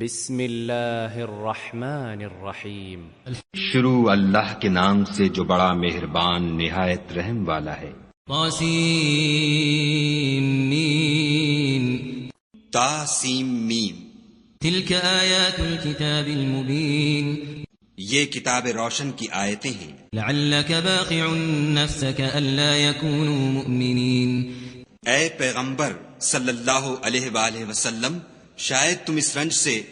بسم اللہ الرحمن الرحیم۔ شروع اللہ کے نام سے جو بڑا مہربان نہایت رحم والا ہے۔ طاسیم تاسیم میم۔ تلك آیات الكتاب المبین یہ کتاب روشن کی آیتیں ہیں۔ لعلك باخع نفسك الا يكونوا مؤمنین، اے پیغمبر صلی اللہ علیہ وآلہ وسلم، شاید تم اس رنج سے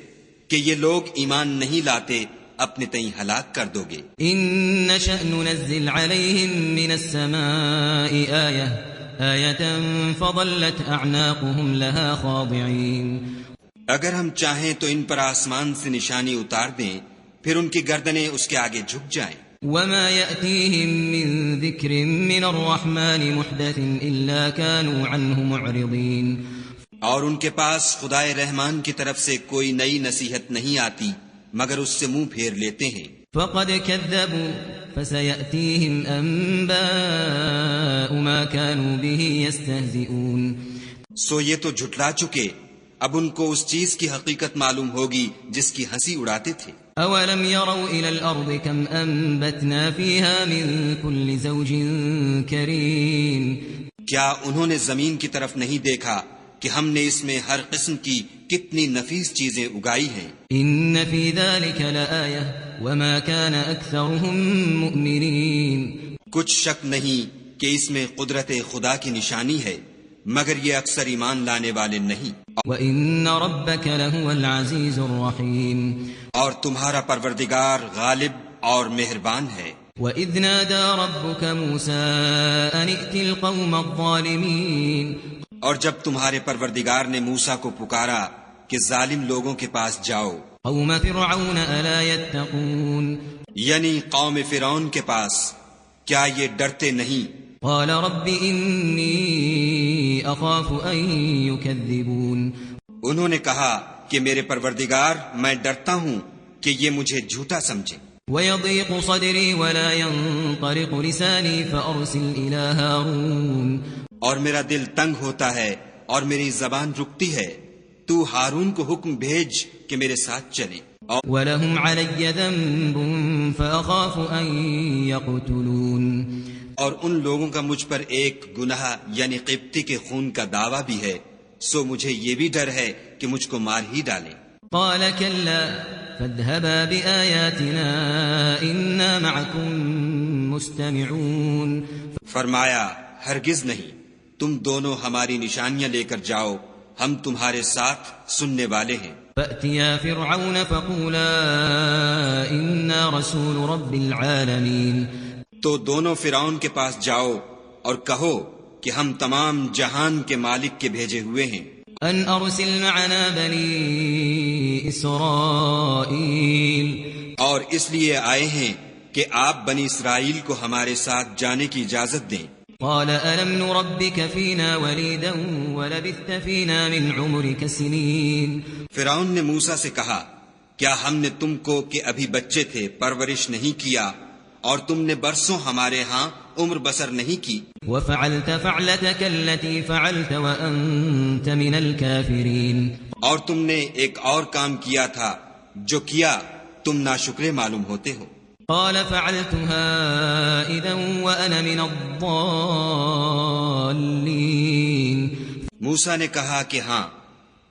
کہ یہ لوگ ایمان نہیں لاتے اپنے تئیں ہلاک کر دو گے۔ ان نشأ ننزل عليهم من السماء آیة فظلت اعناقهم لها خاضعین، اگر ہم چاہیں تو ان پر آسمان سے نشانی اتار دیں، پھر ان کی گردنیں اس کے آگے جھک جائیں۔ وما يأتيهم من ذكر من الرحمن محدث الا كانوا عنه معرضین، اور ان کے پاس خدائے رحمان کی طرف سے کوئی نئی نصیحت نہیں آتی مگر اس سے منہ پھیر لیتے ہیں۔ فقد كذبوا فسيأتيهم أنباء ما كانوا به يستهزئون، سو یہ تو جھٹلا چکے، اب ان کو اس چیز کی حقیقت معلوم ہوگی جس کی ہنسی اڑاتے تھے۔ أولم يروا إلى الأرض كم أنبتنا فيها من كل زوج كريم، کیا انہوں نے زمین کی طرف نہیں دیکھا کہ ہم نے اس میں ہر قسم کی کتنی نفیس چیزیں اگائی ہیں؟ إن في ذلك لآية وما كان أكثرهم مؤمنين، کچھ شک نہیں کہ اس میں قدرت خدا کی نشانی ہے مگر یہ اکثر ایمان لانے والے نہیں۔ وإن ربك لهو العزيز الرحيم، اور تمہارا پروردگار غالب اور مہربان ہے۔ وإذ نادى ربك موسى أن ائت القوم الظالمين، اور جب تمہارے پروردگار نے موسیٰ کو پکارا کہ ظالم لوگوں کے پاس جاؤ، قوم فرعون ألا يتقون، یعنی قوم فرعون کے پاس، کیا یہ ڈرتے نہیں؟ قال رب إني أخاف أن يكذبون، انہوں نے کہا کہ میرے پروردگار میں ڈرتا ہوں کہ یہ مجھے جھوٹا سمجھے۔ ويضيق صدري ولا ينطلق لساني فأرسل إلى هارون، اور میرا دل تنگ ہوتا ہے اور میری زبان رکتی ہے، تو ہارون کو حکم بھیج کہ میرے ساتھ چلے۔ ولهم علي ذنب فأخاف أن يقتلون، اور ان لوگوں کا مجھ پر ایک گناہ یعنی قبطی کے خون کا دعویٰ بھی ہے، سو مجھے یہ بھی ڈر ہے کہ مجھ کو مار ہی ڈالیں۔ قال كلا فاذهبا بآياتنا إنا معكم مستمعون، فرمایا ہرگز نہیں، تم دونوں ہماری نشانیاں لے کر جاؤ، ہم تمہارے ساتھ سننے والے ہیں۔ فأتيا فرعون فقولا إنا رسول رب العالمين، تو دونوں فرعون کے پاس جاؤ اور کہو کہ ہم تمام جہان کے مالک کے بھیجے ہوئے ہیں۔ أن أرسل معنا بني إسرائيل، اور اس لیے آئے ہیں کہ آپ بنی اسرائیل کو ہمارے ساتھ جانے کی اجازت دیں۔ قال ألم نربك فينا وليدا ولبثت فينا من عمرك سنين، فرعون نے موسیٰ سے کہا، کیا ہم نے تم کو کہ ابھی بچے تھے پرورش نہیں کیا اور تم نے برسوں ہمارے ہاں عمر بسر نہیں کی؟ وفعلت فعلتك التي فعلت وأنت من الكافرين، اور تم نے ایک اور کام کیا تھا جو کیا تم ناشکرے معلوم ہوتے ہو۔ قال فعلتها إذا وأنا من الضالين، موسیٰ نے کہا کہ ہاں،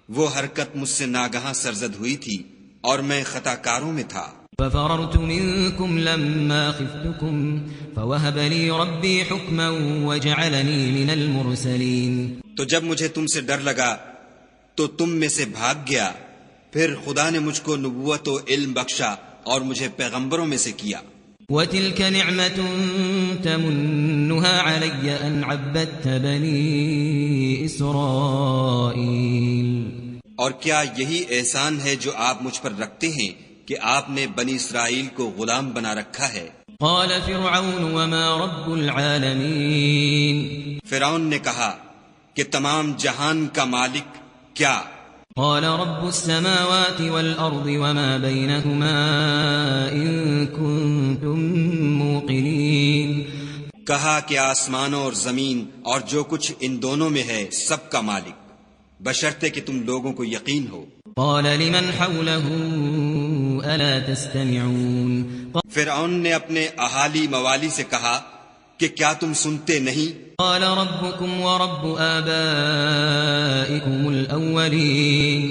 وہ حرکت مجھ سے ناگہاں سرزد ہوئی تھی اور میں خطا کاروں میں تھا۔ ففررت منكم لما خفتكم فوهب لي ربي حكما وجعلني من المرسلين، تو جب مجھے تم سے ڈر لگا تو تم میں سے بھاگ گیا، پھر خدا نے مجھ کو نبوت و علم بخشا اور مجھے پیغمبروں میں سے کیا۔ وتلك نعمة تمنها علي أن عبدت بني إسرائيل، اور کیا یہی احسان ہے جو آپ مجھ پر رکھتے ہیں کہ آپ نے بنی اسرائیل کو غلام بنا رکھا ہے؟ قال فرعون وما رب العالمين، فرعون نے کہا کہ تمام جہان کا مالک کیا؟ قال رب السماوات والأرض وما بينهما إن كنتم موقنين، کہا کہ آسمانوں اور زمین اور جو کچھ ان دونوں میں ہے سب کا مالک، بشرطے کہ تم لوگوں کو یقین ہو۔ قال لمن حوله ألا تستمعون فرعون نے اپنے اہالی موالی سے کہا کہ کیا تم سنتے نہیں؟ قال ربكم ورب آبائكم الأولين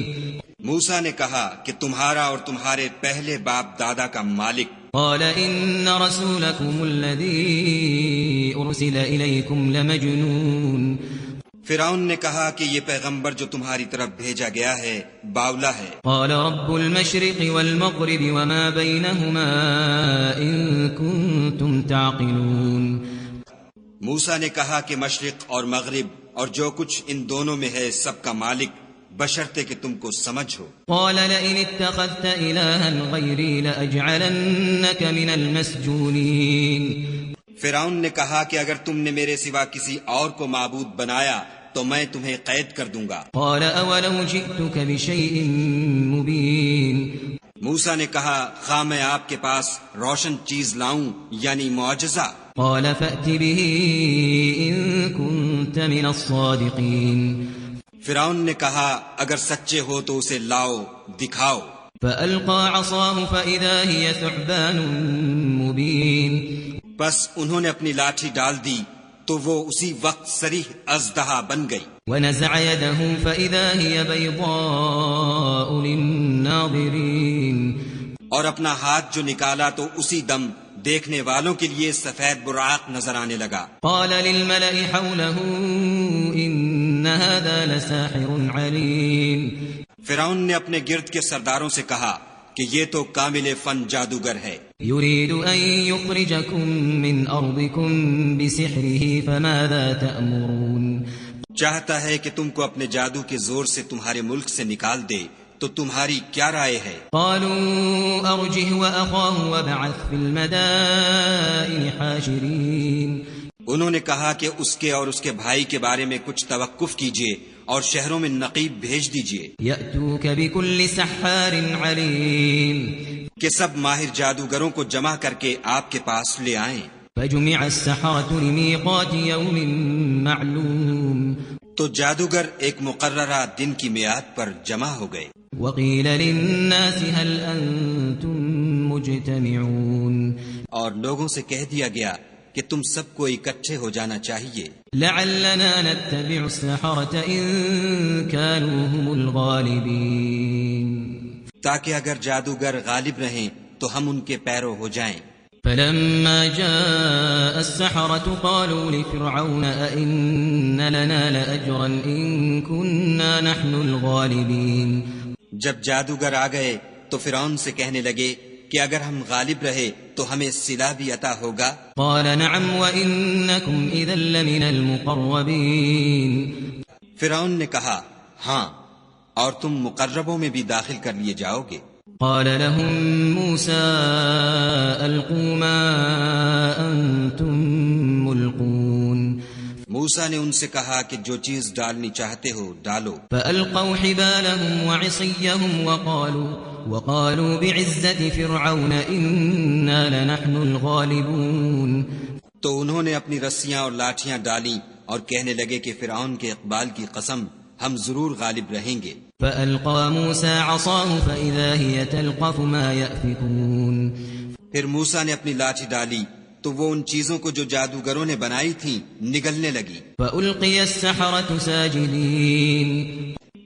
موسیٰ نے کہا کہ تمہارا اور تمہارے پہلے باپ دادا کا مالک. قال إن رسولكم الذي أرسل إليكم لمجنون فرعون نے کہا کہ یہ پیغمبر جو تمہاری طرف بھیجا گیا ہے باولا ہے. قال رب المشرق والمغرب وما بينهما إن كنتم تعقلون موسیٰ نے کہا کہ مشرق اور مغرب اور جو کچھ ان دونوں میں ہے سب کا مالک بشرطے کہ تم کو سمجھ ہو. قال لئن اتخذت إلها غيري لأجعلنك من المسجونين فرعون نے کہا کہ اگر تم نے میرے سوا کسی اور کو معبود بنایا تو میں تمہیں قید کر دوں گا. قال أولو جئتك بشيء مبين موسیٰ نے کہا خواہ میں آپ کے پاس روشن چیز لاؤں یعنی معجزہ. قال فأت به إن كنت من الصادقين فرعون نے کہا اگر سچے ہو تو اسے لاؤ دکھاؤ. فألقى عصاه فإذا هي ثعبان مبين بس انہوں نے اپنی لاٹھی ڈال دی تو وہ اسی وقت صریح اژدہا بن گئی. ونزع يده فإذا هي بيضاء للناظرين اور اپنا ہاتھ جو نکالا تو اسی دم دیکھنے والوں کے لیے سفید براق نظر آنے لگا. قال للملأ حوله إن هذا لساحر عليم فرعون نے اپنے گرد کے سرداروں سے کہا کہ یہ تو کامل فن جادوگر ہے. يريد أن يخرجكم من أرضكم بسحره فماذا تأمرون چاہتا ہے کہ تم کو اپنے جادو کے زور سے تمہارے ملک سے نکال دے تو تمہاری کیا رائے ہے؟ قالوا أرجه وأخاه وابعث في المدائن حاشرين انہوں نے کہا کہ اس کے اور اس کے بھائی کے بارے میں کچھ توقف کیجیے اور شہروں میں نقیب بھیج دیجیے يأتوك بكل سحار عليم کہ سب ماہر جادوگروں کو جمع کر کے آپ کے پاس لے آئیں. فجمع السحرة لميقات يوم معلوم تو جادوگر ایک مقررہ دن کی میعاد پر جمع ہو گئے. وقيل للناس هل أنتم مجتمعون اور لوگوں سے کہہ دیا گیا کہ تم سب کو اکٹھے ہو جانا چاہیے. لعلنا نتبع السحرة إن كانوا هم الغالبين تاکہ اگر جادوگر غالب رہیں تو ہم ان کے پیرو ہو جائیں. فلما جاء السحرة قالوا لفرعون أئن لنا لأجرا إن كنا نحن الغالبين جب جادوگر آ گئے تو فرعون سے کہنے لگے کہ اگر ہم غالب رہے تو ہمیں صلہ بھی عطا ہوگا. قال نعم وإنكم إذا لمن المقربين فرعون نے کہا ہاں اور تم مقربوں میں بھی داخل کر لیے جاؤ گے. قال لهم موسى ألقوا ما أنتم ملقون موسیٰ نے ان سے کہا کہ جو چیز ڈالنی چاہتے ہو ڈالو. فألقوا حبالهم وعصيهم وقالوا بعزة فرعون إنا لنحن الغالبون تو انہوں نے اپنی رسیاں اور لاٹھیاں ڈالیں اور کہنے لگے کہ فرعون کے اقبال کی قسم ہم ضرور غالب رہیں گے. فألقى موسى عصاه فإذا هي تلقف ما يأفكون پھر موسیٰ نے اپنی لاٹھی ڈالی تو وہ ان چیزوں کو جو جادوگروں نے بنائی تھیں نگلنے لگی. فألقي السحرة ساجدين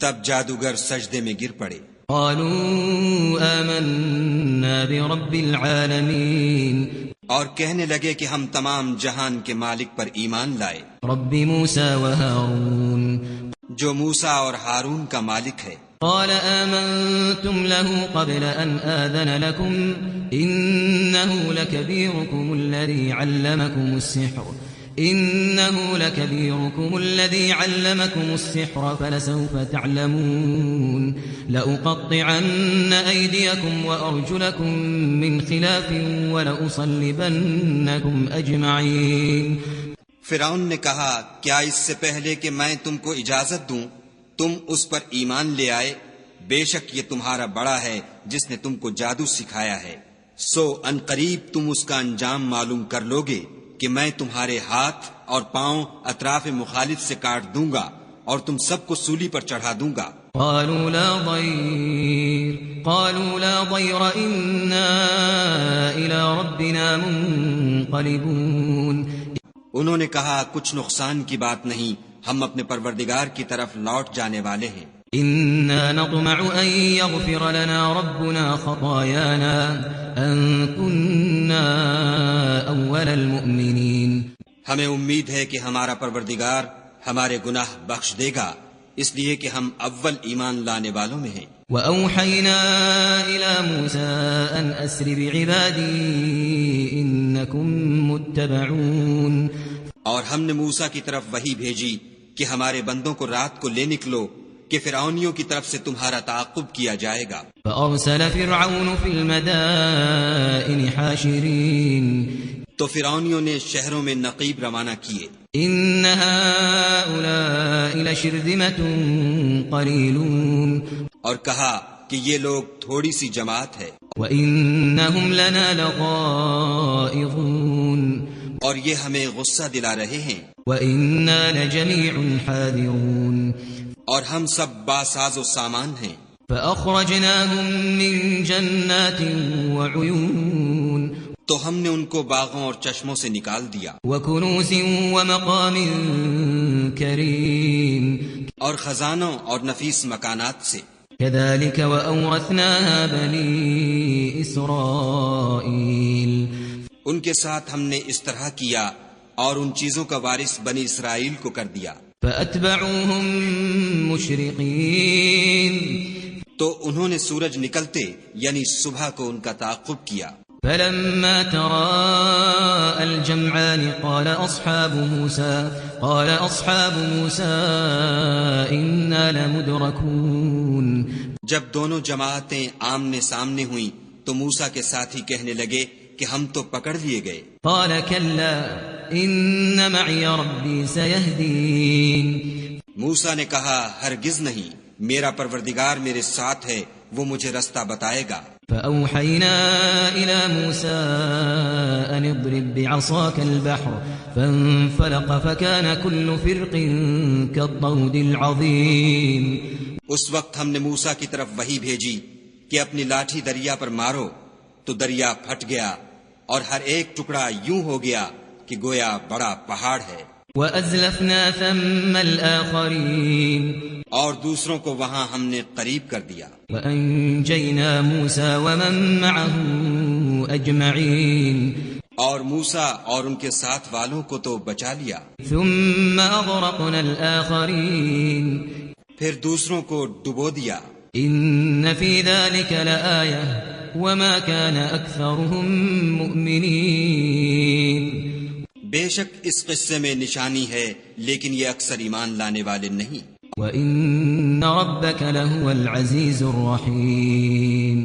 تب جادوگر سجدے میں گر پڑے. قالوا آمنا برب العالمين اور کہنے لگے کہ ہم تمام جہان کے مالک پر ایمان لائے رب موسى وهارون جو موسیٰ اور ہارون کا مالک ہے. قال آمنتم له قبل أن آذن لكم إنه لكبيركم الذي علمكم السحر فلسوف تعلمون لأقطعن أيديكم وأرجلكم من خلاف ولأصلبنكم أجمعين. فرعون نے کہا کیا اس سے پہلے کہ میں تم کو اجازت دوں تم اس پر ایمان لے آئے؟ بے شک یہ تمہارا بڑا ہے جس نے تم کو جادو سکھایا ہے. سو ان قریب تم اس کا انجام معلوم کر لوگے کہ میں تمہارے ہاتھ اور پاؤں اطراف مخالف سے کاٹ دوں گا اور تم سب کو سولی پر چڑھا دوں گا. قالوا لا ضير إنا إلى ربنا منقلبون. انہوں نے کہا کچھ نقصان کی بات نہیں، ہم اپنے پروردگار کی طرف لوٹ جانے والے ہیں. إنا نطمع أن يغفر لنا ربنا خطايانا أن كنا أول المؤمنين. ہمیں امید ہے کہ ہمارا پروردگار ہمارے گناہ بخش دے گا، اس لیے کہ ہم اول ایمان لانے والوں میں ہیں. وأوحينا إلى موسى أن أسر بعبادي إنكم متبعون. اور ہم نے موسیٰ کی طرف وحی بھیجی کہ ہمارے بندوں کو رات کو لے نکلو کہ فرعونیوں کی طرف سے تمہارا تعاقب کیا جائے گا. فأرسل فرعون في المدائن حاشرين. تو فرعونیوں نے شہروں میں نقیب روانہ کیے. إن هؤلاء لشرذمة قليلون. اور کہا کہ یہ لوگ تھوڑی سی جماعت ہے. وإنهم لنا لغائظون. اور یہ ہمیں غصہ دلا رہے ہیں. وإنا لجميع حاذرون. اور ہم سب باساز و سامان ہیں. فأخرجناهم من جنات وعيون. تو ہم نے ان کو باغوں اور چشموں سے نکال دیا. وكنوز ومقام كريم. اور خزانوں اور نفیس مکانات سے. كذلك وأورثناها بني إسرائيل. ان کے ساتھ ہم نے اس طرح کیا اور ان چیزوں کا وارث بنی اسرائیل کو کر دیا. فأتبعوهم مشرقين. تو انہوں نے سورج نکلتے یعنی صبح کو ان کا تعاقب کیا. فلما تراءى الجمعان قال أصحاب موسى إنا لمدركون. جب دونوں جماعتیں آمنے سامنے ہوئیں تو موسیٰ کے ساتھی کہنے لگے کہ ہم تو پکڑ لیے گئے. قال كلا إن معي ربي سيهدين. موسیٰ نے کہا ہرگز نہیں، میرا پروردگار میرے ساتھ ہے، وہ مجھے رستہ بتائے گا. فأوحينا إلى موسى أن اضرب بعصاك البحر فانفلق فكان كل فرق كالطود العظيم. اس وقت ہم نے موسیٰ کی طرف وحی بھیجی کہ اپنی لاٹھی دریا پر مارو، تو دریا پھٹ گیا اور ہر ایک ٹکڑا یوں ہو گیا کہ گویا بڑا پہاڑ ہے. وأزلفنا ثم الآخرين. اور دوسروں کو وہاں ہم نے قریب کر دیا. وأنجينا موسى ومن معه أجمعين. اور موسیٰ اور ان کے ساتھ والوں کو تو بچا لیا. ثم أغرقنا الآخرين. پھر دوسروں کو ڈبو دیا. إن في ذلك لآية وما كان أكثرهم مؤمنين. بے شک اس قصے میں نشانی ہے لیکن یہ اکثر ایمان لانے والے نہیں. وَإِنَّ رَبَّكَ لَهُوَ الْعَزِيزُ الرَّحِيمُ.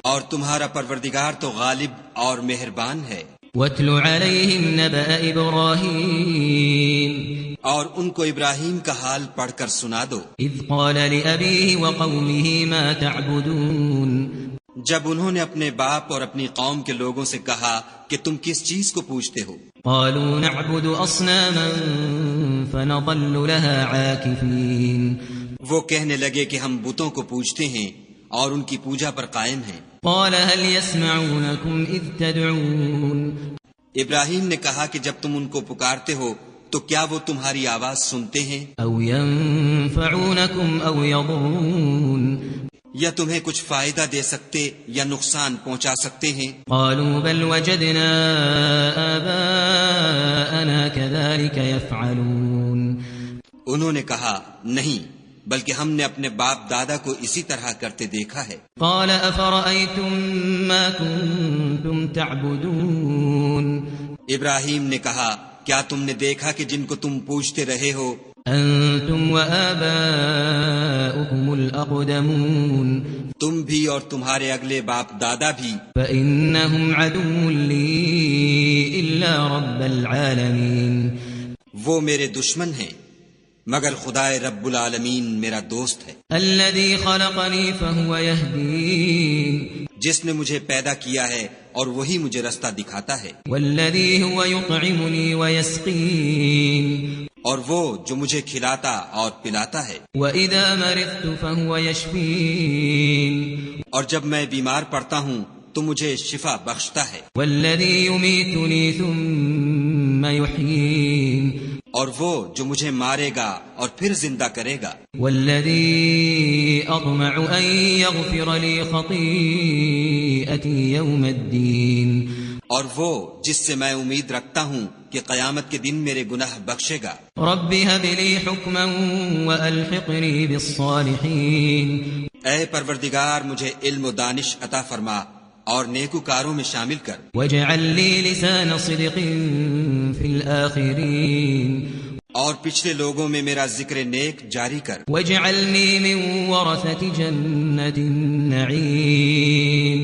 اور تمہارا پروردگار تو غالب اور مہربان ہے. وَاتْلُ عَلَيْهِمْ نَبَأَ إِبْرَاهِيمَ. اور ان کو ابراہیم کا حال پڑھ کر سنا دو. إِذْ قَالَ لِأَبِيهِ وَقَوْمِهِ مَا تَعْبُدُونَ. جب انہوں نے اپنے باپ اور اپنی قوم کے لوگوں سے کہا کہ تم کس چیز کو پوجتے ہو؟ قالوا نعبد أصناما فنظل لها عاكفين. وہ کہنے لگے کہ ہم بتوں کو پوجتے ہیں اور ان کی پوجا پر قائم ہیں. قال هل يسمعونكم إذ تدعون. ابراہیم نے کہا کہ جب تم ان کو پکارتے ہو تو کیا وہ تمہاری آواز سنتے ہیں؟ أو ينفعونكم أو يضرون. یا تمہیں کچھ فائدہ دے سکتے یا نقصان پہنچا سکتے ہیں؟ قالوا بل وجدنا آباءنا كذلك يفعلون. انہوں نے کہا نہیں، بلکہ ہم نے اپنے باپ دادا کو اسی طرح کرتے دیکھا ہے. قال أفرأيتم ما كنتم تعبدون. ابراہیم نے کہا کیا تم نے دیکھا کہ جن کو تم پوجتے رہے ہو؟ أنتم وآباؤكم الأقدمون. تم بھی اور تمہارے اگلے باپ دادا بھی. فإنهم عدو لي إلا رب العالمين. وہ میرے دشمن ہیں مگر خدائے رب العالمین میرا دوست ہے. الذي خلقني فهو يهدين. جس نے مجھے پیدا کیا ہے اور وہی مجھے رستہ دکھاتا ہے. والذي هو يطعمني ويسقين. اور وہ جو مجھے کھلاتا اور پلاتا ہے، وَإِذَا مَرِضْتُ فَهُوَ يَشْفِينِ اور جب میں بیمار پڑتا ہوں تو مجھے شفا بخشتا ہے، وَالَّذِي يُمِيتُنِي ثُمَّ يُحْيِينِ اور وہ جو مجھے مارے گا اور پھر زندہ کرے گا، وَالَّذِي أَطْمَعُ أَن يَغْفِرَ لِي خَطِيئَتِي يَوْمَ الدِّينِ اور وہ جس سے میں امید رکھتا ہوں کہ قیامت کے دن میرے گناہ بخشے گا۔ رَبِّ هَبْ لِي حُكْمًا وَأَلْحِقْنِي بِالصَّالِحِينَ اے پروردگار مجھے علم و دانش عطا فرما اور نیکوکاروں میں شامل کر، وَاجْعَل لِّي لِسَانَ صِدْقٍ فِي الْآخِرِينَ اور پچھلے لوگوں میں میرا ذکر نیک جاری کر، وَاجْعَلْنِي مِن وَرَثَةِ جَنَّةِ النَّعِيمِ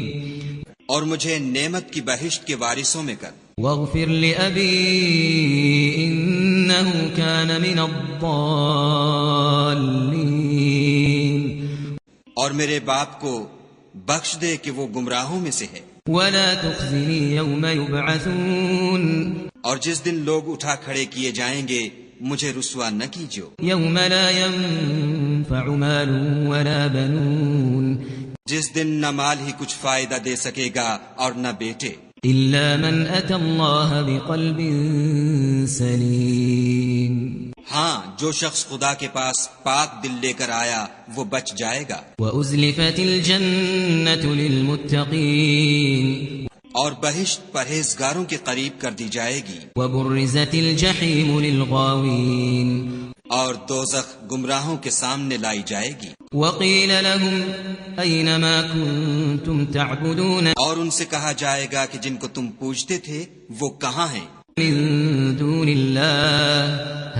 اور مجھے نعمت کی بہشت کے وارثوں میں کر، واغفر لأبي إنه كان من الضالين اور میرے باپ کو بخش دے کہ وہ گمراہوں میں سے ہے، ولا تخزني يوم يبعثون اور جس دن لوگ اٹھا کھڑے کیے جائیں گے مجھے رسوا نہ کیجو، يوم لا ينفع مال ولا بنون جس دن نہ مال ہی کچھ فائدہ دے سکے گا اور نہ بیٹے، إلا من أتى الله بقلب سليم ہاں جو شخص خدا کے پاس پاک دل لے کر آیا وہ بچ جائے گا، وأزلفت الجنة للمتقين اور بہشت پرہیزگاروں کے قریب کر دی جائے گی، وبرزت الجحيم للغاوين اور دوزخ گمراہوں کے سامنے لائی جائے گی، وقيل لهم أين ما كنتم تعبدون اور ان سے کہا جائے گا کہ جن کو تم پوجتے تھے وہ کہاں ہیں، من دون الله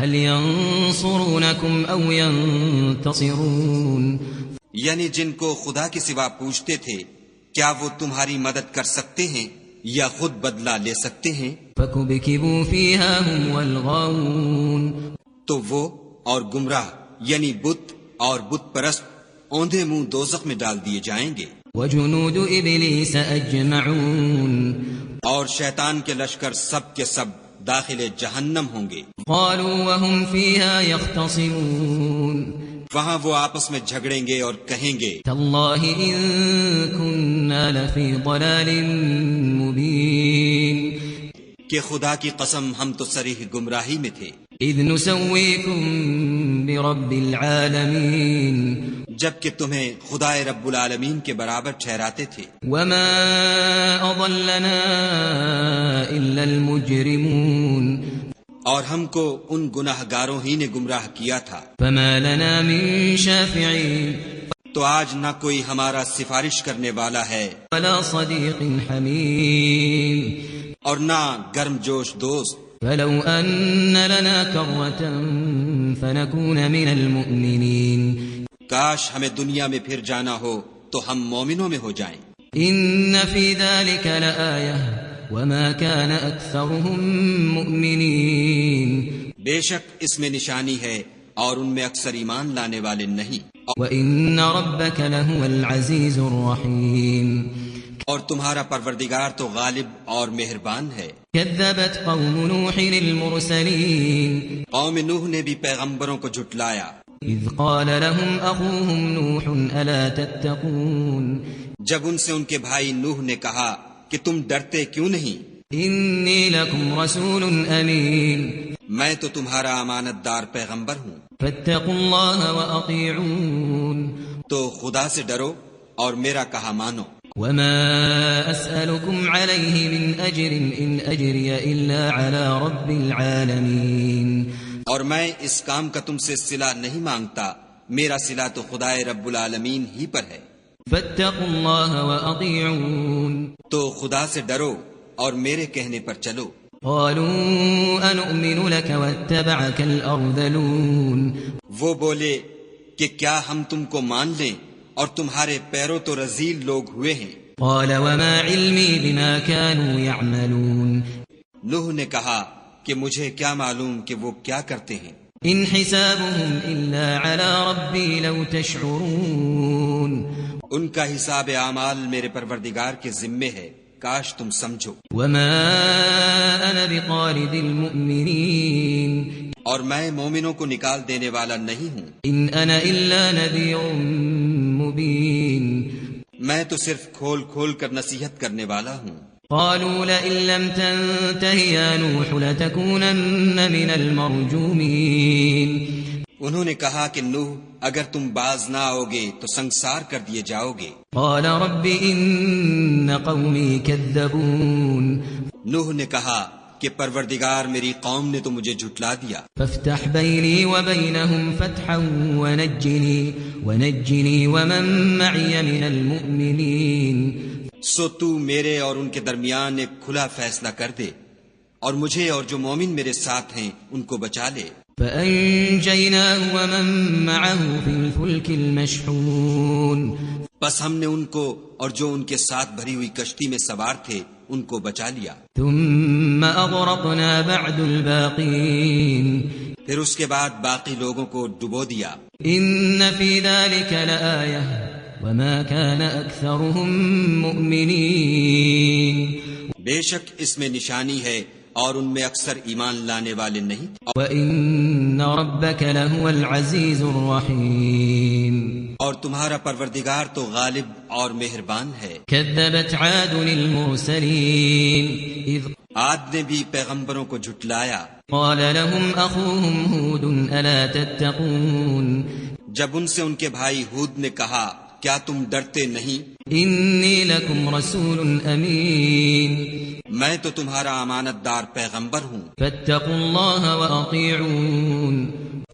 هل ينصرونكم أو ينتصرون یعنی جن کو خدا کے سوا پوجتے تھے کیا وہ تمہاری مدد کر سکتے ہیں یا خود بدلہ لے سکتے ہیں، فكبكبوا فيها هم والغاوون تو وہ اور گمراہ یعنی بت اور بت پرست اوندھے منہ دوزخ میں ڈال دیے جائیں گے، وجنود إبليس أجمعون اور شیطان کے لشکر سب کے سب داخل جہنم ہوں گے، قالوا وهم فيها يختصمون وہاں وہ آپس میں جھگڑیں گے اور کہیں گے تالله إن كنا لفي ضلال مبين کہ خدا کی قسم ہم تو صریح گمراہی میں تھے، إذ نسويكم برب العالمين جبکہ تمہیں خدا رب العالمین کے برابر ٹھہراتے تھے، وما أضلنا إلا المجرمون اور ہم کو ان گناہ گاروں ہی نے گمراہ کیا تھا، فما لنا من شافعين تو آج نہ کوئی ہمارا سفارش کرنے والا ہے ولا صديق حميم اور نہ گرم جوش دوست، فلو أن لنا كرة فنكون من المؤمنين کاش ہمیں دنیا میں پھر جانا ہو تو ہم مومنوں میں ہو جائیں، إن في ذلك لآية وما كان أكثرهم مؤمنين بے شک اس میں نشانی ہے اور ان میں اکثر ایمان لانے والے نہیں، وإن ربك لهو العزيز الرحيم اور تمہارا پروردگار تو غالب اور مہربان ہے۔ كذبت قوم نوح المرسلين قوم نوح نے بھی پیغمبروں کو جھٹلایا، إذ قال لهم أخوهم نوح ألا تتقون جب ان سے ان کے بھائی نوح نے کہا کہ تم ڈرتے کیوں نہیں، إني لكم رسول أمين میں تو تمہارا امانت دار پیغمبر ہوں، فاتقوا الله وأطيعون تو خدا سے ڈرو اور میرا کہا مانو، وما أسألكم عليه من أجر إن أجري إلا على رب العالمين اور میں اس کام کا تم سے صلہ نہیں مانگتا، میرا صلہ تو خدا رب العالمین ہی پر ہے، فاتقوا الله وأطيعون تو خدا سے ڈرو اور میرے کہنے پر چلو۔ قالوا أنؤمن لك واتبعك الأرذلون وہ بولے کہ کیا ہم تم کو مان لیں اور تمہارے پیروں تو رذیل لوگ ہوئے ہیں، قال وما علمي بما كانوا يعملون نوح نے کہا کہ مجھے کیا معلوم کہ وہ کیا کرتے ہیں، إن حسابهم إلا على ربي لو تشعرون ان کا حساب اعمال میرے پروردگار کے ذمے ہے، کاش تم سمجھو، وما أنا بطارد المؤمنين اور میں مومنوں کو نکال دینے والا نہیں ہوں، إن أنا إلا نذير مبين. میں تو صرف کھول کھول کر نصیحت کرنے والا ہوں۔ قالوا لئن لم تنته يا نوح لتكونن من المرجومين. انہوں نے کہا کہ نوح اگر تم باز نہ آؤ گے تو سنسار کر دیے جاؤ گے۔ قال رب إن قومي كذبون. نوح نے کہا کہ پروردگار میری قوم نے تو مجھے جھٹلا دیا، فافتح بيني وبينهم فتحا ونجني ومن معي من المؤمنين. سو تو میرے اور ان کے درمیان ایک کھلا فیصلہ کر دے اور مجھے اور جو مومن میرے ساتھ ہیں ان کو بچا لے۔ فأنجيناه ومن معه في الفلك المشحون. بس ہم نے ان کو اور جو ان کے ساتھ بھری ہوئی کشتی میں سوار تھے ان کو بچا لیا۔ ثم أغرقنا بعد الباقين. پھر اس کے بعد باقی لوگوں کو ڈبو دیا۔ إن في ذلك لآية وما كان أكثرهم مؤمنين. بے شک اس میں نشانی ہے اور ان میں اکثر ایمان لانے والے نہیں تھے، وَإِنَّ رَبَّكَ لَهُوَ الْعَزِيزُ الرَّحِيمُ. اور تمہارا پروردگار تو غالب اور مہربان ہے۔ كذبت عاد المرسلين إذ عاد نے بھی پیغمبروں کو جھٹلایا، قال لهم أخوهم هود ألا تتقون. جب ان سے ان کے بھائی ہود نے کہا کیا تم ڈرتے نہیں؟ إني لكم رسول أمين. میں تو تمہارا امانت دار پیغمبر ہوں، فاتقوا الله وأطيعون.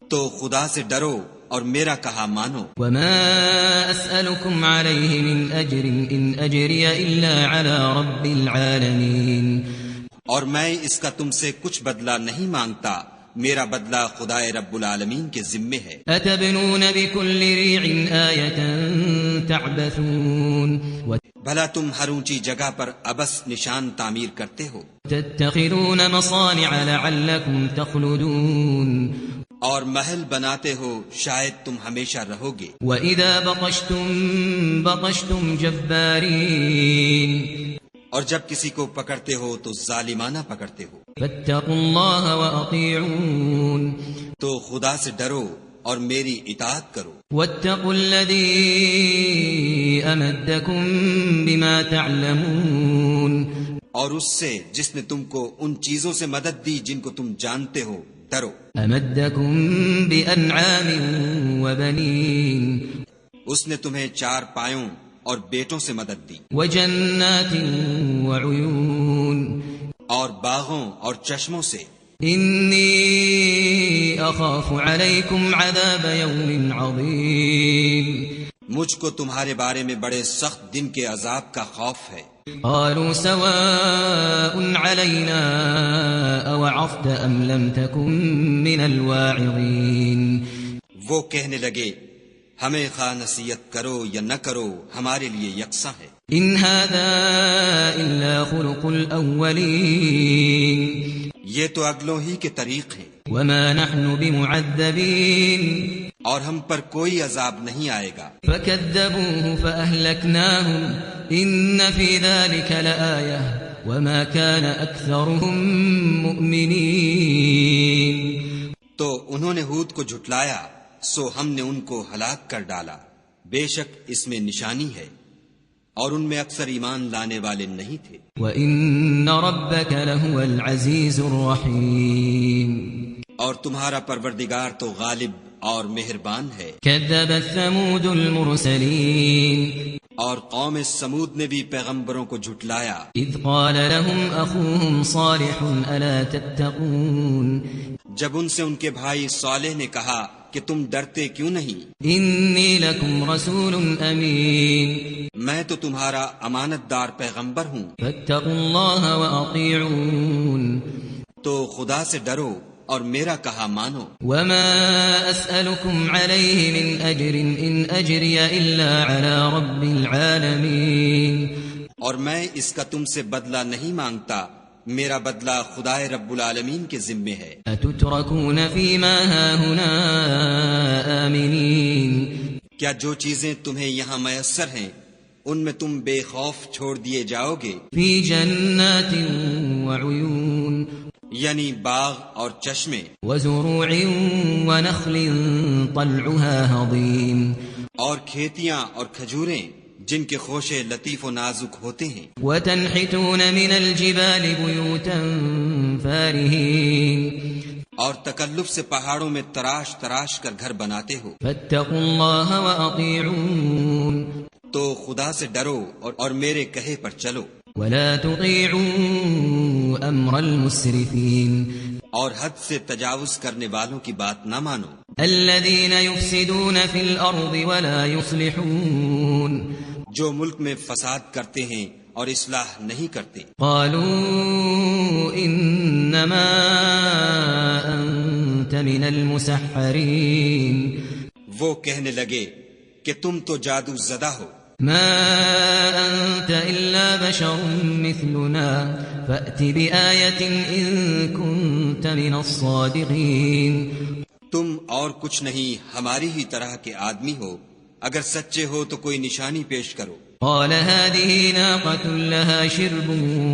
تو خدا سے ڈرو اور میرا کہا مانو۔ وما أسألكم عليه من أجر إن أجري إلا على رب العالمين. اور میں اس کا تم سے کچھ بدلہ نہیں مانگتا، میرا بدلہ خدا رب العالمین کے ذمے ہے۔ أتبنون بكل ريع آية تعبثون. بھلا تم ہر اونچی جگہ پر ابس نشان تعمیر کرتے ہو، وتتخذون مصانع لعلكم تخلدون. اور محل بناتے ہو شاید تم ہمیشہ رہو گے۔ وإذا بطشتم جبارين. اور جب کسی کو پکڑتے ہو تو ظالمانہ پکڑتے ہو، فاتقوا الله وأطيعون. تو خدا سے ڈرو اور میری اطاعت کرو۔ واتقوا الذي أمدكم بما تعلمون. اور اس سے جس نے تم کو ان چیزوں سے مدد دی جن کو تم جانتے ہو ڈرو۔ أمدكم بأنعام وبنين. اس نے تمہیں 4 پایوں اور بیٹوں سے مدد دی، وجنات وعيون. اور باغوں اور چشموں سے۔ إني أخاف عليكم عذاب يوم عظيم. مجھ کو تمہارے بارے میں بڑے سخت دن کے عذاب کا خوف ہے۔ قالوا سواء علينا أوعظت أم لم تكن من الواعظين. وہ کہنے لگے ہمیں خواہ نصیحت کرو یا نہ کرو ہمارے لیے یکساں ہے۔ إن هذا إلا خلق الأولين. یہ تو اگلوں ہی کے طریق ہیں، وما نحن بمعذبين. اور ہم پر کوئی عذاب نہیں آئے گا۔ فكذبوه فأهلكناهم إن في ذلك لآية وما كان أكثرهم مؤمنين. تو انہوں نے ہود کو جھٹلایا سو ہم نے ان کو ہلاک کر ڈالا، بے شک اس میں نشانی ہے اور ان میں اکثر ایمان لانے والے نہیں تھے۔ وَإِنَّ رَبَّكَ لَهُوَ الْعَزِيزُ الرَّحِيمُ. اور تمہارا پروردگار تو غالب اور مہربان ہے۔ كذبت ثمود المرسلين. اور قوم سمود نے بھی پیغمبروں کو جھٹلایا، إذ قال لهم أخوهم صالح ألا تتقون. جب ان سے ان کے بھائی صالح نے کہا کہ تم ڈرتے کیوں نہیں؟ إني لكم رسول أمين. میں تو تمہارا امانت دار پیغمبر ہوں، فاتقوا الله وأطيعون. تو خدا سے ڈرو اور میرا کہا مانو۔ وما أسألكم عليه من أجر إن أجري إلا على رب العالمين. اور میں اس کا تم سے بدلہ نہیں مانگتا، میرا بدلہ خدا رب العالمین کے ذمے ہے۔ أتتركون فيما هاهنا آمنين. کیا جو چیزیں تمہیں یہاں میسر ہیں ان میں تم بے خوف چھوڑ دیے جاؤ گے؟ في جنات وعيون. یعنی باغ اور چشمے، وزروع ونخل طلعها هضيم اور کھیتیاں اور کھجوریں جن کے خوشے لطیف و نازک ہوتے ہیں، وتنحتون من الجبال بيوتا فارهين اور تکلف سے پہاڑوں میں تراش تراش کر گھر بناتے ہو، فاتقوا الله وأطيعون تو خدا سے ڈرو اور میرے کہے پر چلو، ولا تطيعوا أمر المسرفين اور حد سے تجاوز کرنے والوں کی بات نہ مانو، الذين يفسدون في الأرض ولا يصلحون جو ملک میں فساد کرتے ہیں اور اصلاح نہیں کرتے۔ قالوا إنما أنت من المسحرين وہ کہنے لگے کہ تم تو جادو زدہ ہو، ما أنت إلا بشر مثلنا فأت بآية إن كنت من الصادقين تم اور کچھ نہیں ہماری ہی طرح کے آدمی ہو، اگر سچے ہو تو کوئی نشانی پیش کرو۔ قال هذه ناقة لها شرب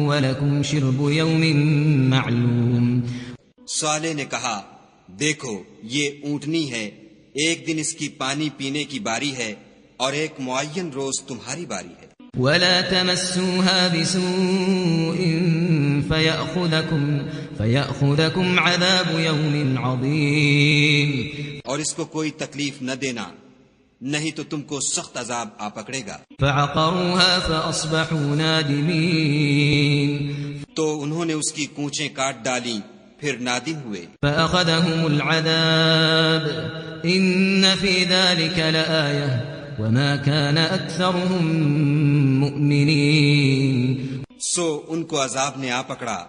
ولكم شرب يوم معلوم صالح نے کہا دیکھو یہ اونٹنی ہے، ایک دن اس کی پانی پینے کی باری ہے اور ایک معین روز تمہاری باری ہے۔ ولا تمسوها بسوء فيأخذكم عذاب يوم عظيم اور اس کو کوئی تکلیف نہ دینا، نہیں تو تم کو سخت عذاب آ پکڑے گا۔ فعقروها فأصبحوا نادمين تو انہوں نے اس کی کونچیں کاٹ ڈالی، پھر نادم ہوئے۔ فأخذهم العذاب إن في ذلك لآية وما كان أكثرهم مؤمنين سو ان کو عذاب نے آ پکڑا،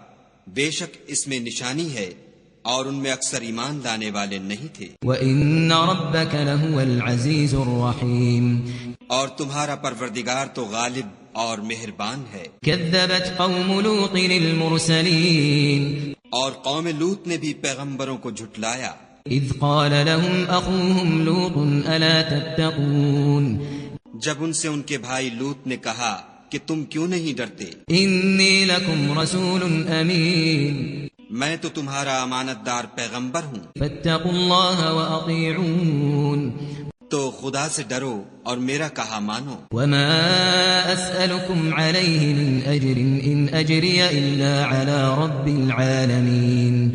بے شک اس میں نشانی ہے اور ان میں اکثر ایمان لانے والے نہیں تھے۔ وَإِنَّ رَبَّكَ لَهُوَ الْعَزِيزُ الرَّحِيمُ اور تمہارا پروردگار تو غالب اور مہربان ہے۔ كَذَّبَتْ قَوْمُ لُوطٍ الْمُرْسَلِينَ اور قوم لوط نے بھی پیغمبروں کو جھٹلایا، إِذْ قَالَ لَهُمْ أَخُوهُمْ لُوطٌ أَلَا تَتَّقُونَ جب ان سے ان کے بھائی لوط نے کہا کہ تم کیوں نہیں ڈرتے، إِنِّي لَكُمْ رَسُولٌ أَمِينٌ میں تو تمہارا امانت دار پیغمبر ہوں، فَاتَّقُوا اللَّهَ وَأَطِيعُونَ تو خدا سے ڈرو اور میرا کہا مانو۔ وَمَا أَسْأَلُكُمْ عَلَيْهِ مِنْ أَجْرٍ إِنْ أَجْرِيَ إِلَّا عَلَى رَبِّ الْعَالَمِينَ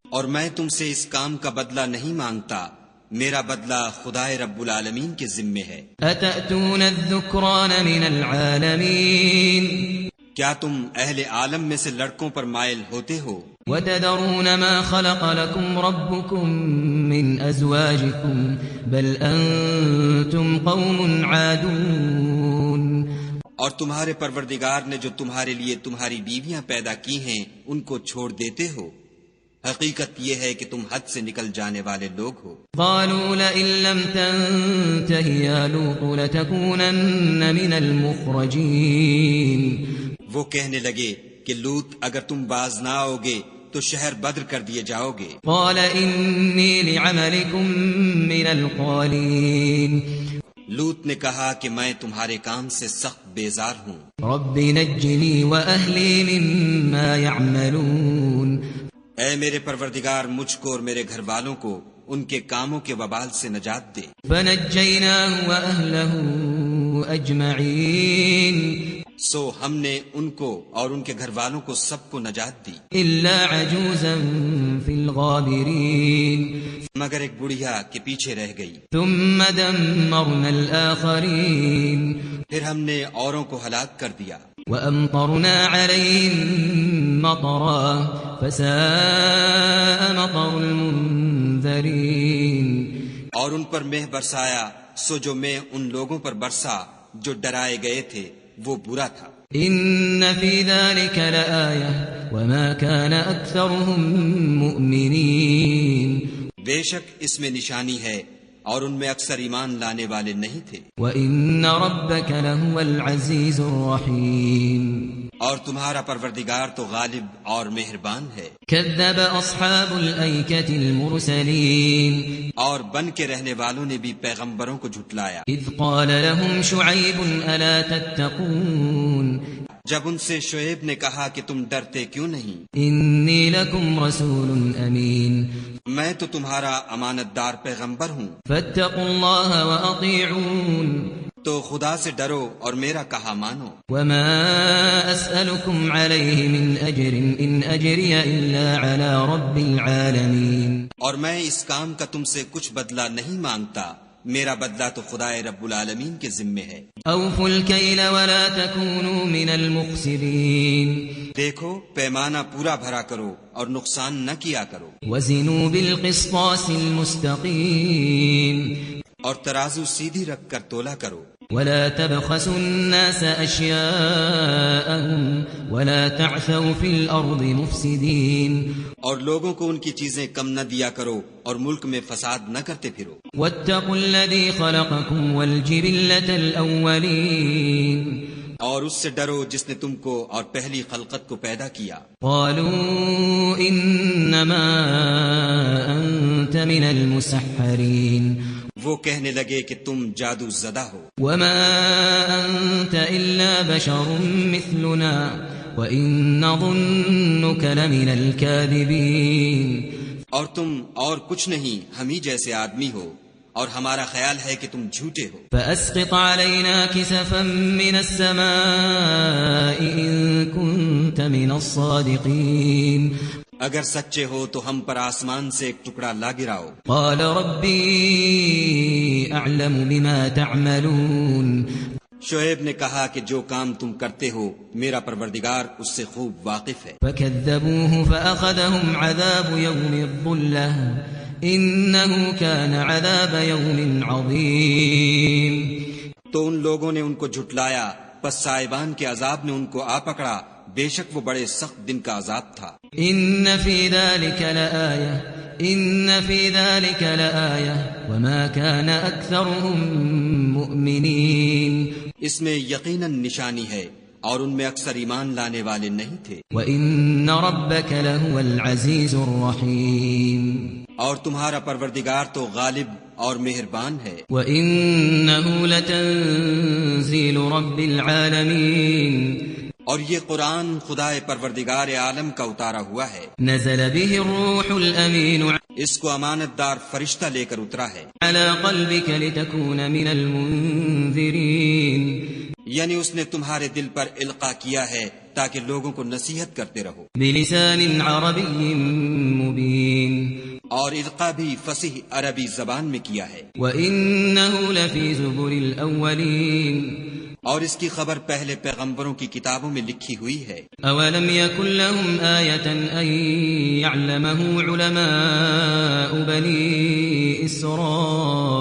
اور میں تم سے اس کام کا بدلہ نہیں مانگتا، میرا بدلہ خدائے رب العالمین کے ذمے ہے۔ أَتَأْتُونَ الذُّكْرَانَ مِنَ الْعَالَمِينَ کیا تم اہل عالم میں سے لڑکوں پر مائل ہوتے ہو؟ وَتَذَرُونَ مَا خَلَقَ لَكُمْ رَبُّكُمْ مِنْ أَزْوَاجِكُمْ بَلْ أَنْتُمْ قَوْمٌ عَادُونَ اور تمہارے پروردگار نے جو تمہارے لیے تمہاری بیویاں پیدا کی ہیں ان کو چھوڑ دیتے ہو، حقیقت یہ ہے کہ تم حد سے نکل جانے والے لوگ ہو۔ قالوا لئن لم تنته يا لوط لتكونن من المخرجين وہ کہنے لگے کہ لوط اگر تم باز نہ آؤ گے تو شہر بدر کر دیے جاؤ گے۔ قال إني لعملكم من القالين لوط نے کہا کہ میں تمہارے کام سے سخت بیزار ہوں، رب نجني وأهلي مما يعملون اے میرے پروردگار مجھ کو اور میرے گھر والوں کو ان کے کاموں کے وبال سے نجات دے۔ فنجيناه وأهله أجمعين سو ہم نے ان کو اور ان کے گھر والوں کو سب کو نجات دی، إلا عجوزا في الغابرين مگر ایک بڑھیا کے پیچھے رہ گئی۔ ثم دمرنا الآخرين پھر ہم نے اوروں کو ہلاک کر دیا، وأمطرنا عليهم مطرا فساء مطر المنذرين اور ان پر مہ برسایا، سو جو مہ ان لوگوں پر برسا جو ڈرائے گئے تھے وہ برا تھا۔ إن في ذلك لآية وما كان أكثرهم مؤمنين بے شک اس میں نشانی ہے اور ان میں اکثر ایمان لانے والے نہیں تھے۔ وإن ربك لهو العزيز الرحيم اور تمہارا پروردگار تو غالب اور مہربان ہے۔ كذب أصحاب الأيكة المرسلين اور بن کے رہنے والوں نے بھی پیغمبروں کو جھٹلایا، إذ قال لهم شعيب ألا تتقون جب ان سے شعیب نے کہا کہ تم ڈرتے کیوں نہیں؟ انی لکم رسول امین میں تو تمہارا امانت دار پیغمبر ہوں، فاتقوا اللہ واطیعون تو خدا سے ڈرو اور میرا کہا مانو۔ وما اسألکم علیہ من اجر ان اجری الا علی رب العالمین اور میں اس کام کا تم سے کچھ بدلہ نہیں مانگتا، میرا بدلہ تو خدائے رب العالمین کے ذمے ہے۔ اوفوا الکیل ولا تکونوا من المخسرین دیکھو پیمانہ پورا بھرا کرو اور نقصان نہ کیا کرو، وزنوا بالقسطاس المستقیم اور ترازو سیدھی رکھ کر تولا کرو، ولا تبخسوا الناس اشیاءهم ولا تعثوا في الارض مفسدین اور لوگوں کو ان کی چیزیں کم نہ دیا کرو اور ملک میں فساد نہ کرتے پھرو۔ واتقوا الذی خلقکم والجبلة الاولین اور اس سے ڈرو جس نے تم کو اور پہلی خلقت کو پیدا کیا۔ قالوا انما انت من المسحرین وہ کہنے لگے کہ تم جادو زدہ ہو، وما انت الا بشر مثلنا وان نظنك لمن الكاذبین اور تم اور کچھ نہیں ہم ہی جیسے آدمی ہو اور ہمارا خیال ہے کہ تم جھوٹے ہو۔ فاسقط علينا كسفا من السماء ان كنت من الصادقین اگر سچے ہو تو ہم پر آسمان سے ایک ٹکڑا لا گراؤ۔ قال ربی اعلم بما تعملون شعیب نے کہا کہ جو کام تم کرتے ہو میرا پروردگار اس سے خوب واقف ہے۔ فكذبوه فأخذهم عذاب يوم الظلة إنه كان عذاب يوم عظيم تو ان لوگوں نے ان کو جھٹلایا، پس صاحبان کے عذاب نے ان کو آ پکڑا، بے شک وہ بڑے سخت دن کا عذاب تھا۔ إن في ذلك لآية وما كان أكثرهم مؤمنين اس میں یقیناً نشانی ہے اور ان میں اکثر ایمان لانے والے نہیں تھے۔ وإن ربك لهو العزيز الرحيم اور تمہارا پروردگار تو غالب اور مہربان ہے۔ وإنه لتنزيل رب العالمين اور یہ قرآن خدائے پروردگار عالم کا اتارا ہوا ہے، نزل به الروح الأمين اس کو امانت دار فرشتہ لے کر اترا ہے، على قلبك لتكون من المنذرين یعنی اس نے تمہارے دل پر القاء کیا ہے تاکہ لوگوں کو نصیحت کرتے رہو، بلسان عربي مبين اور القاء بھی فصیح عربی زبان میں کیا ہے، وإنه لفي زبر الأولين اور اس کی خبر پہلے پیغمبروں کی کتابوں میں لکھی ہوئی ہے۔ أولم يكن لهم آية أن يعلمه علماء بني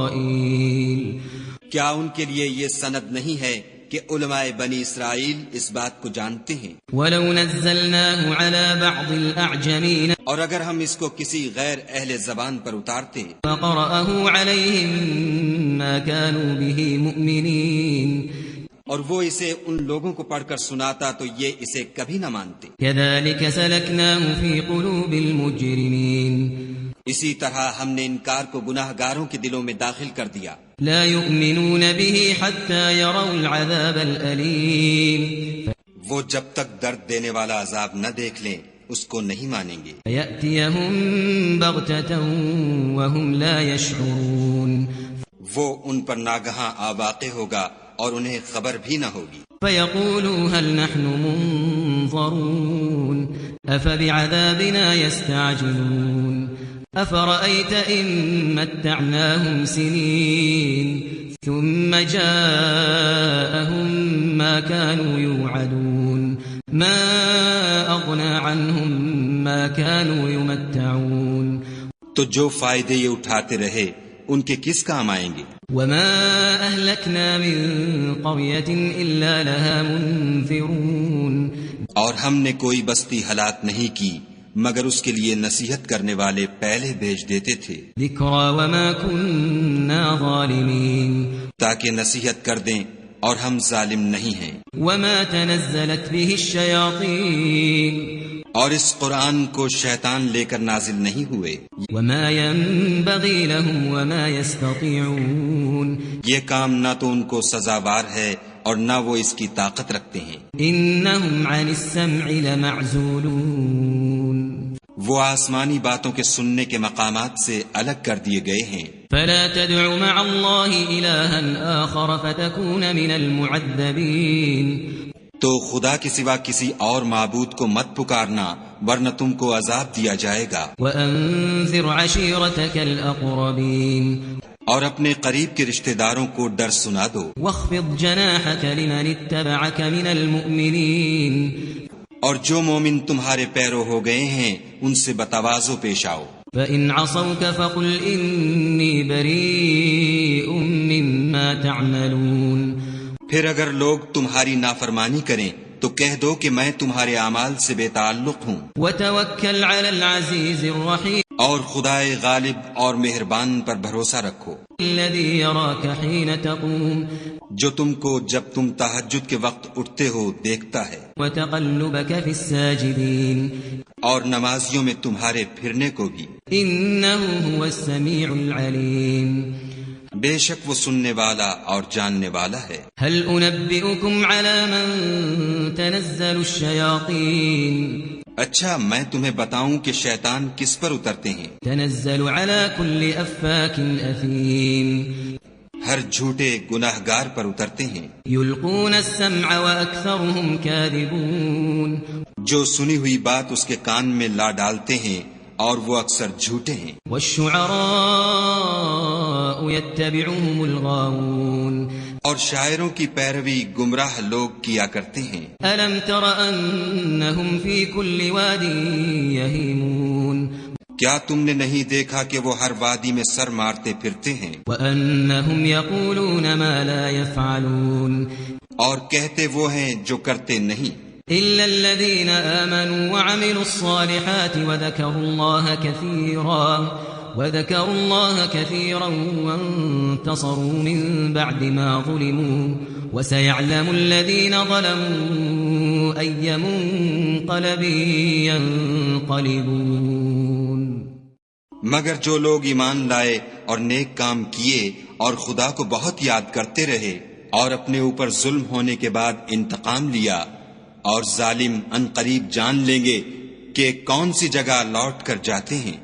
إسرائيل کیا ان کے لیے یہ سند نہیں ہے کہ علماء بنی اسرائیل اس بات کو جانتے ہیں؟ ولو نزلناه على بعض الأعجمين اور اگر ہم اس کو کسی غیر اہل زبان پر اتارتے فقرأه عليهم ما كانوا به مؤمنين اور وہ اسے ان لوگوں کو پڑھ کر سناتا تو یہ اسے کبھی نہ مانتے۔ كذلك سلكناه في قلوب المجرمين اسی طرح ہم نے انکار کو گناہ گاروں کے دلوں میں داخل کر دیا، لا يؤمنون به حتى يروا العذاب الأليم وہ جب تک درد دینے والا عذاب نہ دیکھ لیں اس کو نہیں مانیں گے۔ فيأتيهم بغتة وهم لا يشعرون وہ ان پر ناگہاں آ واقع ہوگا اور انہیں خبر بھی نہ ہوگی۔ فيقولوا هل نحن منظرون أفبعذابنا يستعجلون أفرأيت إن متعناهم سنين ثم جاءهم ما كانوا يوعدون ما أغنى عنهم ما كانوا يمتعون تو جو فائدے یہ اٹھاتے رہے ان کے کس کام آئیں گے؟ وما أهلكنا من قرية إلا لها منذرون اور ہم نے کوئی بستی ہلاک نہیں کی مگر اس کے لیے نصیحت کرنے والے پہلے بھیج دیتے تھے، ذكرى وما كنا ظالمين تاکہ نصیحت کر دیں اور ہم ظالم نہیں ہیں۔ وما تنزلت به الشياطين اور اس قرآن کو شیطان لے کر نازل نہیں ہوئے، وما ينبغي لهم وما يستطيعون یہ کام نہ تو ان کو سزاوار ہے اور نہ وہ اس کی طاقت رکھتے ہیں. انہم عن السمع لمعزولون وہ آسمانی باتوں کے سننے کے مقامات سے الگ کر دیے گئے ہیں. فلا تدع مع اللہ الہا آخر فتکون من المعذبین تو خدا کے سوا کسی اور معبود کو مت پکارنا ورنہ تم کو عذاب دیا جائے گا. وانذر عشیرتک الاقربین اور اپنے قریب کے رشتہ داروں کو ڈر سنا دو. واخفض جناحك لمن اتبعك من المؤمنین اور جو مومن تمہارے پیرو ہو گئے ہیں ان سے بتواضع پیش آؤ. فإن عصوك فقل إني بريء مما تعملون پھر اگر لوگ تمہاری نافرمانی کریں تو کہہ دو کہ میں تمہارے اعمال سے بے تعلق ہوں. وتوکل علی العزیز الرحیم اور خدائے غالب اور مہربان پر بھروسہ رکھو الذی یراک حین تقوم جو تم کو جب تم تہجد کے وقت اٹھتے ہو دیکھتا ہے. وتقلبک فی الساجدین اور نمازیوں میں تمہارے پھرنے کو بھی. انہ هو السمیع العلیم بے شک وہ سننے والا اور جاننے والا ہے. هل انبئکم علی من تنزل الشیاطین اچھا میں تمہیں بتاؤں کہ شیطان کس پر اترتے ہیں. تنزل علی کل افاک اثیم ہر جھوٹے گناہگار پر اترتے ہیں. یلقون السمع واکثرهم کاذبون جو سنی ہوئی بات اس کے کان میں لا ڈالتے ہیں اور وہ اکثر جھوٹے ہیں. والشعراء يتبعهم الغاوون اور شاعروں کی پیروی گمراہ لوگ کیا کرتے ہیں. الم تر انهم في كل واد يهيمون کیا تم نے نہیں دیکھا کہ وہ ہر وادی میں سر مارتے پھرتے ہیں. وانهم يقولون ما لا يفعلون اور کہتے وہ ہیں جو کرتے نہیں. إلا الذين آمنوا وعملوا الصالحات وذكروا الله كثيرا وانتصروا من بعد ما ظلموا وسيعلم الذين ظلموا أي منقلب ينقلبون مگر جو لوگ ایمان لائے اور نیک کام کیے اور خدا کو بہت یاد کرتے رہے اور اپنے اوپر ظلم ہونے کے بعد انتقام لیا اور ظالم ان قریب جان لیں گے کہ کون سی جگہ لوٹ کر جاتے ہیں.